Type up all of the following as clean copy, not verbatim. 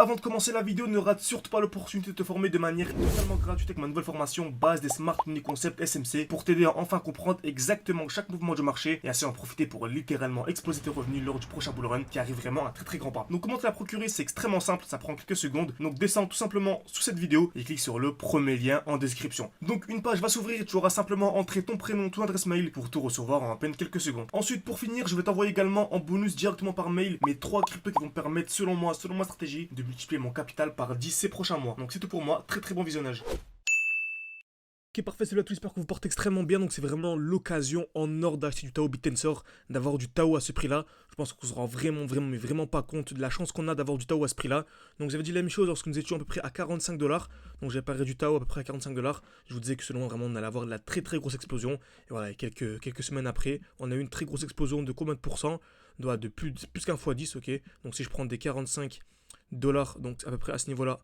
avant de commencer la vidéo, ne rate surtout pas l'opportunité de te former de manière totalement gratuite avec ma nouvelle formation base des Smart Money Concept SMC pour t'aider à enfin comprendre exactement chaque mouvement du marché et ainsi en profiter pour littéralement exploser tes revenus lors du prochain bull run qui arrive vraiment à très grand pas. Donc comment te la procurer, c'est extrêmement simple, ça prend quelques secondes. Donc descends tout simplement sous cette vidéo et clique sur le premier lien en description. Donc une page va s'ouvrir et tu auras simplement entré ton prénom, ton adresse mail pour tout recevoir en à peine quelques secondes. Ensuite pour finir, je vais t'envoyer également en bonus directement par mail mes 3 cryptos qui vont me permettre selon moi, selon ma stratégie, de multiplier mon capital par 10 ces prochains mois. Donc c'est tout pour moi, très bon visionnage. Ok, parfait, c'est là, tout, j'espère que vous portez extrêmement bien. Donc c'est vraiment l'occasion en or d'acheter du Tao Bitensor, d'avoir du Tao à ce prix-là. Je pense qu'on se rend vraiment pas compte de la chance qu'on a d'avoir du Tao à ce prix-là. Donc j'avais dit la même chose lorsque nous étions à peu près à 45 $. Donc j'avais parlé du Tao à peu près à 45 $. Je vous disais que selon moi, vraiment, on allait avoir de la très grosse explosion. Et voilà, quelques semaines après, on a eu une très grosse explosion de combien de pourcents? De plus qu'un fois 10, ok. Donc si je prends des 45 $, donc à peu près à ce niveau-là,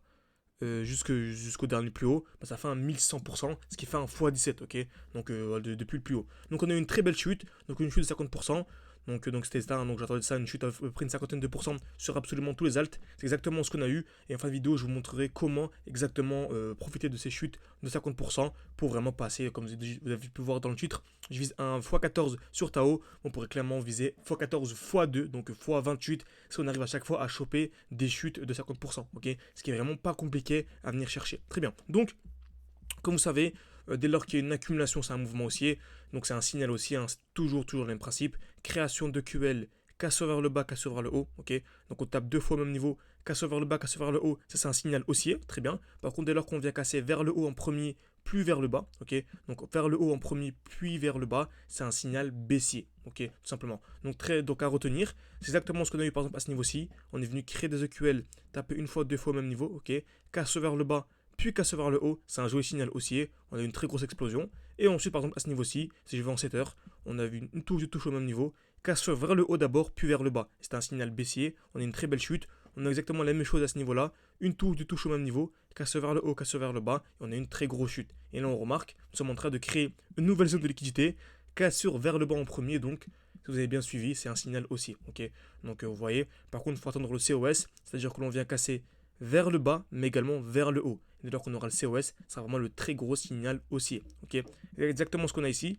jusqu'au dernier plus haut, bah ça fait un 1100%, ce qui fait un x17, ok. Donc depuis le plus haut. Donc on a eu une très belle chute, donc une chute de 50%. Donc c'était ça, donc j'attendais ça, une chute à peu près une cinquantaine de pourcents sur absolument tous les alts. C'est exactement ce qu'on a eu. Et en fin de vidéo, je vous montrerai comment exactement profiter de ces chutes de 50% pour vraiment passer, comme vous avez pu voir dans le titre, je vise un x14 sur Tao. On pourrait clairement viser x14 x2, donc x28, si on arrive à chaque fois à choper des chutes de 50%, ok. Ce qui est vraiment pas compliqué à venir chercher. Très bien. Donc, comme vous savez, dès lors qu'il y a une accumulation, c'est un mouvement haussier. Donc c'est un signal haussier, hein, c'est toujours le même principe. Création de QL, casseur vers le bas, casseur vers le haut. Ok. Donc on tape deux fois au même niveau, casseur vers le bas, casseur vers le haut. Ça c'est un signal haussier, très bien. Par contre, dès lors qu'on vient casser vers le haut en premier, puis vers le bas, ok. Donc vers le haut en premier, puis vers le bas, c'est un signal baissier, ok, tout simplement. Donc à retenir, c'est exactement ce qu'on a eu par exemple à ce niveau-ci. On est venu créer des EQL, taper une fois, deux fois au même niveau, ok. Casse vers le bas, puis casse vers le haut, c'est un joli signal haussier, on a eu une très grosse explosion. Et ensuite, par exemple, à ce niveau-ci, si je vais en 7 heures, on a vu une touche au même niveau, casse vers le haut d'abord, puis vers le bas. C'est un signal baissier, on a une très belle chute, on a exactement la même chose à ce niveau-là, une touche au même niveau, casse vers le haut, casse vers le bas, et on a une très grosse chute. Et là, on remarque, nous sommes en train de créer une nouvelle zone de liquidité, cassure vers le bas en premier, donc si vous avez bien suivi, c'est un signal haussier, ok. Donc vous voyez, par contre, il faut attendre le COS, c'est-à-dire que l'on vient casser vers le bas, mais également vers le haut. Dès lors qu'on aura le COS, ça sera vraiment le très gros signal haussier. Ok, c'est exactement ce qu'on a ici.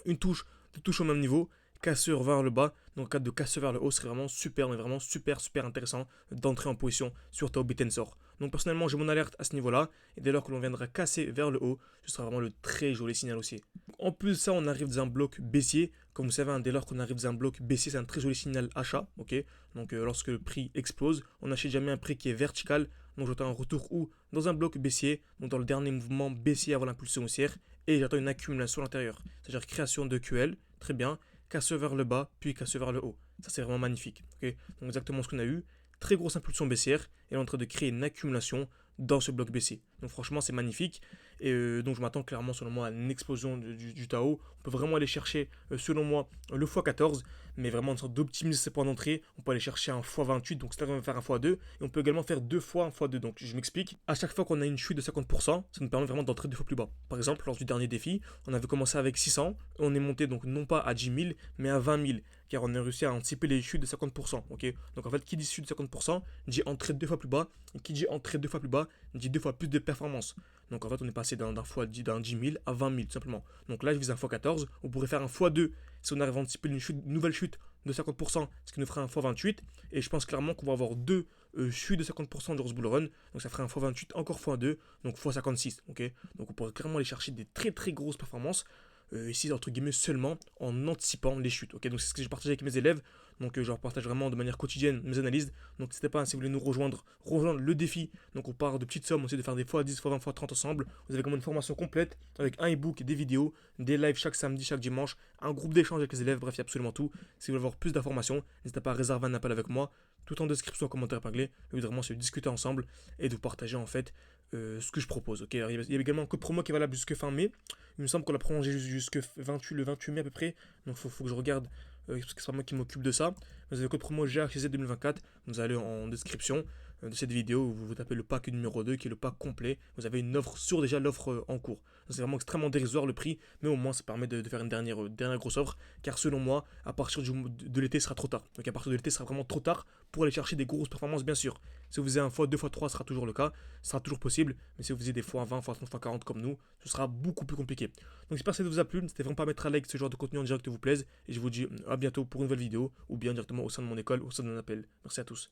Une touche, deux touches au même niveau, casseur vers le bas. Donc en cas de casseur vers le haut, ce serait vraiment super, mais vraiment super intéressant d'entrer en position sur Tao Bitensor. Donc personnellement, j'ai mon alerte à ce niveau-là. Et dès lors que l'on viendra casser vers le haut, ce sera vraiment le très joli signal haussier. En plus de ça, on arrive dans un bloc baissier. Comme vous savez, dès lors qu'on arrive dans un bloc baissier, c'est un très joli signal achat. Ok. Donc lorsque le prix explose, on n'achète jamais un prix qui est vertical. Donc j'attends un retour où dans un bloc baissier, donc dans le dernier mouvement baissier avant l'impulsion haussière, et j'attends une accumulation à l'intérieur. C'est-à-dire création de QL, très bien, casse vers le bas, puis casse vers le haut. Ça c'est vraiment magnifique. Okay, donc exactement ce qu'on a eu. Très grosse impulsion baissière, et elle est en train de créer une accumulation dans ce bloc baissier. Donc franchement c'est magnifique. Et donc je m'attends clairement selon moi à une explosion du Tao. On peut vraiment aller chercher selon moi le x14, mais vraiment en sorte d'optimiser ses points d'entrée. On peut aller chercher un x28, donc c'est-à-dire faire un x2, et on peut également faire deux fois un x2. Donc je m'explique, à chaque fois qu'on a une chute de 50%, ça nous permet vraiment d'entrer deux fois plus bas. Par exemple, lors du dernier défi, on avait commencé avec 600, on est monté donc non pas à 10 000, mais à 20 000, car on a réussi à anticiper les chutes de 50%. Ok, donc en fait, qui dit chute de 50%, dit entrer deux fois plus bas, et qui dit entrer deux fois plus bas, dit deux fois plus de performance. Donc en fait, on est passé d'un 10 000 à 20 000 tout simplement. Donc là, je vise un x14. On pourrait faire un x2 si on arrive à anticiper une nouvelle chute de 50%, ce qui nous ferait un x28. Et je pense clairement qu'on va avoir deux chutes de 50% durant ce bull run. Donc ça ferait un x28, encore x2, donc x56. Okay, donc on pourrait clairement aller chercher des très grosses performances. Ici entre guillemets seulement en anticipant les chutes. Okay, donc c'est ce que j'ai partagé avec mes élèves. Donc je leur partage vraiment de manière quotidienne mes analyses. Donc n'hésitez pas, si vous voulez nous rejoindre le défi. Donc on part de petites sommes, on essaie de faire des x10, x20, x30 ensemble. Vous avez comme une formation complète avec un ebook, des vidéos, des lives chaque samedi, chaque dimanche, un groupe d'échange avec les élèves, bref il y a absolument tout. Si vous voulez avoir plus d'informations, n'hésitez pas à réserver un appel avec moi, tout en description, commentaire épinglé. Évidemment, c'est de discuter ensemble et de vous partager en fait ce que je propose. Okay, alors, il y a également un code promo qui est valable jusqu'à fin mai. Il me semble qu'on l'a prolongé jusqu'à le 28 mai à peu près. Donc il faut que je regarde, parce que c'est pas moi qui m'occupe de ça. Vous avez le code promo GHZ 2024, vous allez en description. de cette vidéo, vous tapez le pack numéro 2 qui est le pack complet. Vous avez une offre sur déjà l'offre en cours. C'est vraiment extrêmement dérisoire le prix, mais au moins ça permet de faire une dernière grosse offre, car selon moi, à partir de l'été, ce sera trop tard. Donc à partir de l'été, ce sera vraiment trop tard pour aller chercher des grosses performances, bien sûr. Si vous faisiez un x2, x3, ce sera toujours le cas, ce sera toujours possible, mais si vous faisiez des x20, x30, x40 comme nous, ce sera beaucoup plus compliqué. Donc j'espère que ça vous a plu, n'hésitez vraiment pas à mettre un like si ce genre de contenu en direct vous plaise, et je vous dis à bientôt pour une nouvelle vidéo, ou bien directement au sein de mon école, au sein de mon appel. Merci à tous.